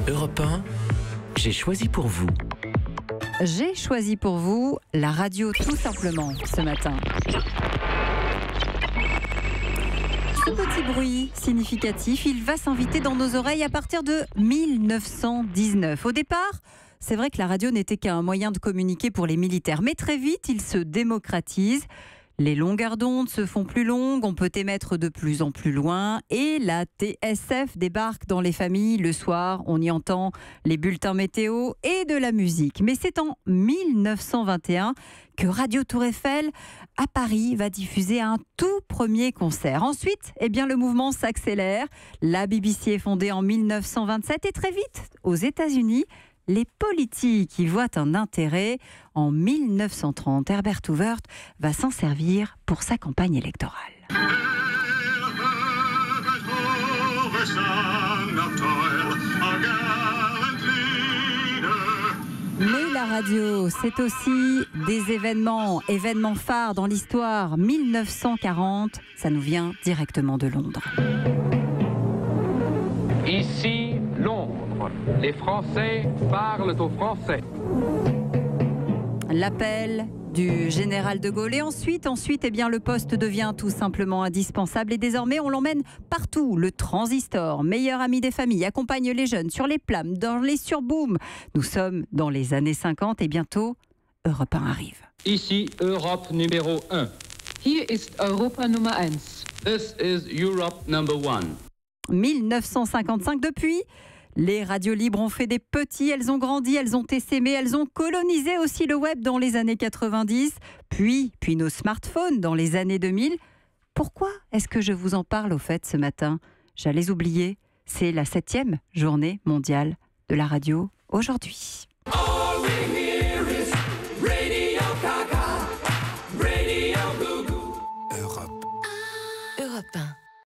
Europe 1, j'ai choisi pour vous. J'ai choisi pour vous la radio tout simplement ce matin. Ce petit bruit significatif, il va s'inviter dans nos oreilles à partir de 1919. Au départ, c'est vrai que la radio n'était qu'un moyen de communiquer pour les militaires, mais très vite, il se démocratise. Les longueurs d'onde se font plus longues, on peut émettre de plus en plus loin et la TSF débarque dans les familles. Le soir, on y entend les bulletins météo et de la musique. Mais c'est en 1921 que Radio Tour Eiffel à Paris va diffuser un tout premier concert. Ensuite, le mouvement s'accélère. La BBC est fondée en 1927 et très vite, aux États-Unis, les politiques y voient un intérêt. En 1930, Herbert Hoover va s'en servir pour sa campagne électorale. Mais la radio, c'est aussi des événements phares dans l'histoire. 1940, ça nous vient directement de Londres. Ici, Londres. Les Français parlent aux Français. L'appel du général de Gaulle. Et ensuite, le poste devient tout simplement indispensable. Et désormais, on l'emmène partout. Le transistor, meilleur ami des familles, accompagne les jeunes sur les plames, dans les surbooms. Nous sommes dans les années 50 et bientôt, Europe 1 arrive. Ici, Europe numéro 1. Hier ist Europa Nummer 1. This is Europe number 1. 1955, depuis, les radios libres ont fait des petits, elles ont grandi, elles ont essaimé, elles ont colonisé aussi le web dans les années 90, puis nos smartphones dans les années 2000. Pourquoi est-ce que je vous en parle au fait ce matin ? J'allais oublier, c'est la 7e journée mondiale de la radio aujourd'hui. Europe 1.